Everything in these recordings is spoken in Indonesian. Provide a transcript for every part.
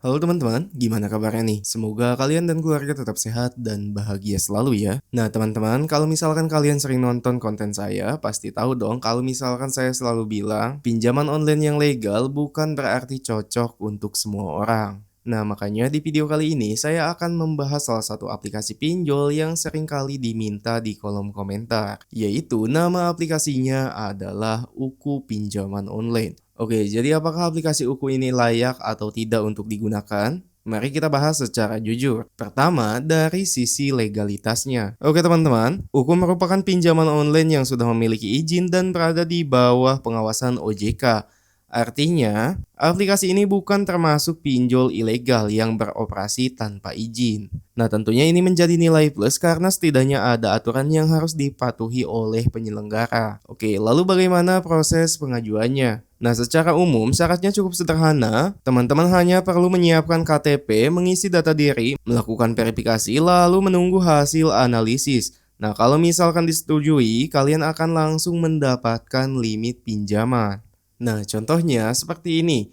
Halo teman-teman, gimana kabarnya nih? Semoga kalian dan keluarga tetap sehat dan bahagia selalu ya. Nah teman-teman, kalau misalkan kalian sering nonton konten saya, pasti tahu dong kalau misalkan saya selalu bilang, pinjaman online yang legal bukan berarti cocok untuk semua orang. Nah makanya di video kali ini saya akan membahas salah satu aplikasi pinjol yang sering kali diminta di kolom komentar. Yaitu nama aplikasinya adalah Uku Pinjaman Online. Oke, jadi apakah aplikasi Uku ini layak atau tidak untuk digunakan? Mari kita bahas secara jujur. Pertama, dari sisi legalitasnya. Oke teman-teman, Uku merupakan pinjaman online yang sudah memiliki izin dan berada di bawah pengawasan OJK. Artinya, aplikasi ini bukan termasuk pinjol ilegal yang beroperasi tanpa izin. Nah, tentunya ini menjadi nilai plus karena setidaknya ada aturan yang harus dipatuhi oleh penyelenggara. Oke, lalu bagaimana proses pengajuannya? Nah, secara umum syaratnya cukup sederhana. Teman-teman hanya perlu menyiapkan KTP, mengisi data diri, melakukan verifikasi, lalu menunggu hasil analisis. Nah, kalau misalkan disetujui, kalian akan langsung mendapatkan limit pinjaman. Nah, contohnya seperti ini.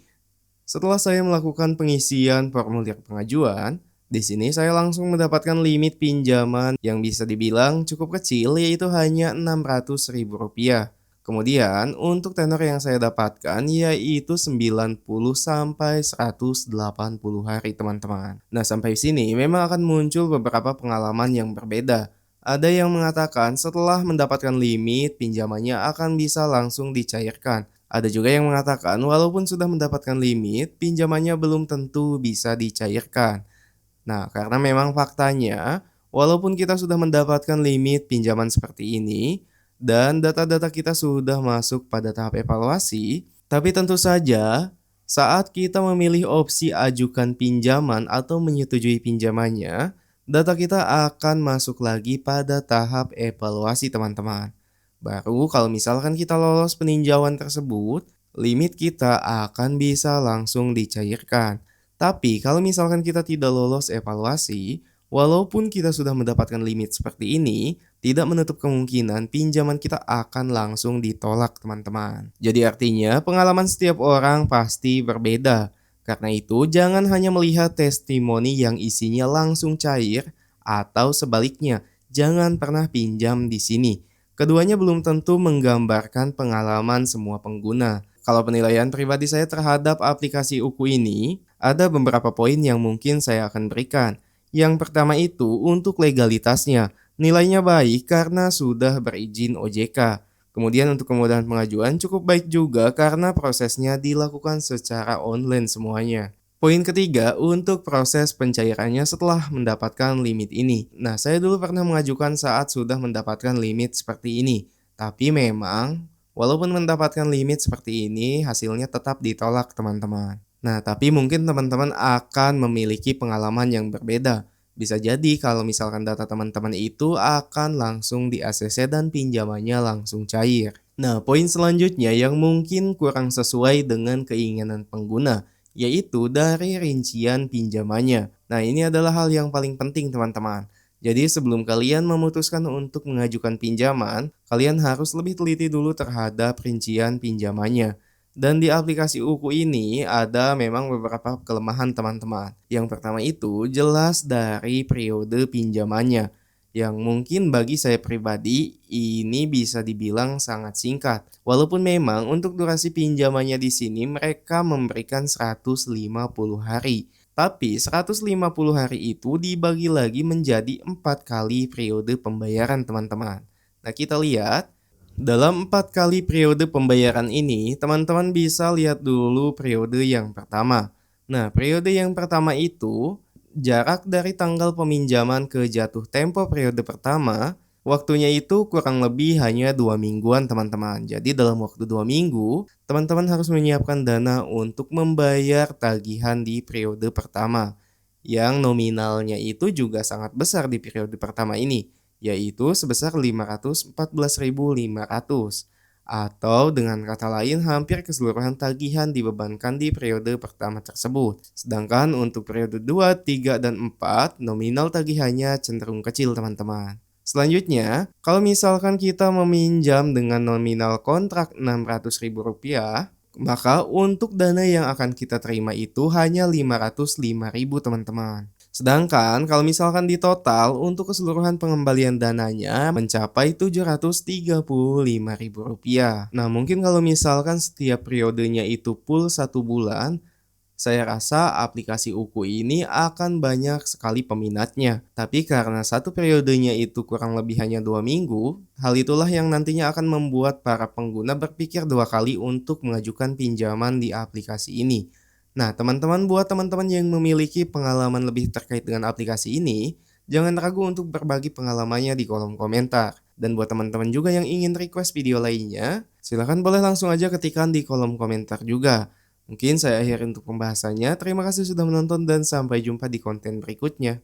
Setelah saya melakukan pengisian formulir pengajuan, di sini saya langsung mendapatkan limit pinjaman yang bisa dibilang cukup kecil, yaitu hanya Rp600.000. Kemudian, untuk tenor yang saya dapatkan yaitu 90 sampai 180 hari, teman-teman. Nah, sampai sini memang akan muncul beberapa pengalaman yang berbeda. Ada yang mengatakan setelah mendapatkan limit, pinjamannya akan bisa langsung dicairkan. Ada juga yang mengatakan walaupun sudah mendapatkan limit, pinjamannya belum tentu bisa dicairkan. Nah, karena memang faktanya, walaupun kita sudah mendapatkan limit pinjaman seperti ini, dan data-data kita sudah masuk pada tahap evaluasi, tapi tentu saja saat kita memilih opsi ajukan pinjaman atau menyetujui pinjamannya, data kita akan masuk lagi pada tahap evaluasi, teman-teman. Baru kalau misalkan kita lolos peninjauan tersebut, limit kita akan bisa langsung dicairkan. Tapi kalau misalkan kita tidak lolos evaluasi, walaupun kita sudah mendapatkan limit seperti ini, tidak menutup kemungkinan pinjaman kita akan langsung ditolak, teman-teman. Jadi artinya pengalaman setiap orang pasti berbeda. Karena itu jangan hanya melihat testimoni yang isinya langsung cair atau sebaliknya, jangan pernah pinjam di sini. Keduanya belum tentu menggambarkan pengalaman semua pengguna. Kalau penilaian pribadi saya terhadap aplikasi Uku ini, ada beberapa poin yang mungkin saya akan berikan. Yang pertama itu untuk legalitasnya, nilainya baik karena sudah berizin OJK. Kemudian untuk kemudahan pengajuan cukup baik juga karena prosesnya dilakukan secara online semuanya. Poin ketiga, untuk proses pencairannya setelah mendapatkan limit ini. Nah, saya dulu pernah mengajukan saat sudah mendapatkan limit seperti ini. Tapi memang, walaupun mendapatkan limit seperti ini, hasilnya tetap ditolak, teman-teman. Nah, tapi mungkin teman-teman akan memiliki pengalaman yang berbeda. Bisa jadi kalau misalkan data teman-teman itu akan langsung di-ACC dan pinjamannya langsung cair. Nah, poin selanjutnya yang mungkin kurang sesuai dengan keinginan pengguna, yaitu dari rincian pinjamannya. Nah, ini adalah hal yang paling penting, teman-teman. Jadi sebelum kalian memutuskan untuk mengajukan pinjaman, kalian harus lebih teliti dulu terhadap rincian pinjamannya. Dan di aplikasi Uku ini ada memang beberapa kelemahan, teman-teman. Yang pertama itu jelas dari periode pinjamannya, yang mungkin bagi saya pribadi ini bisa dibilang sangat singkat. Walaupun memang untuk durasi pinjamannya di sini mereka memberikan 150 hari. Tapi 150 hari itu dibagi lagi menjadi 4 kali periode pembayaran, teman-teman. Nah, kita lihat dalam 4 kali periode pembayaran ini, teman-teman bisa lihat dulu periode yang pertama. Nah, periode yang pertama itu jarak dari tanggal peminjaman ke jatuh tempo periode pertama, waktunya itu kurang lebih hanya 2 mingguan, teman-teman. Jadi dalam waktu 2 minggu, teman-teman harus menyiapkan dana untuk membayar tagihan di periode pertama. Yang nominalnya itu juga sangat besar di periode pertama ini, yaitu sebesar Rp514.500. Atau dengan kata lain hampir keseluruhan tagihan dibebankan di periode pertama tersebut. Sedangkan untuk periode 2, 3, dan 4 nominal tagihannya cenderung kecil, teman-teman. Selanjutnya, kalau misalkan kita meminjam dengan nominal kontrak Rp600.000, Maka untuk dana yang akan kita terima itu hanya 505.000 teman-teman. Sedangkan kalau misalkan di total untuk keseluruhan pengembalian dananya mencapai Rp735.000. Nah mungkin kalau misalkan setiap periodenya itu full 1 bulan, saya rasa aplikasi Uku ini akan banyak sekali peminatnya. Tapi karena satu periodenya itu kurang lebih hanya 2 minggu, hal itulah yang nantinya akan membuat para pengguna berpikir 2 kali untuk mengajukan pinjaman di aplikasi ini. Nah, teman-teman, buat teman-teman yang memiliki pengalaman lebih terkait dengan aplikasi ini, jangan ragu untuk berbagi pengalamannya di kolom komentar. Dan buat teman-teman juga yang ingin request video lainnya, silahkan boleh langsung aja ketikkan di kolom komentar juga. Mungkin saya akhiri untuk pembahasannya. Terima kasih sudah menonton dan sampai jumpa di konten berikutnya.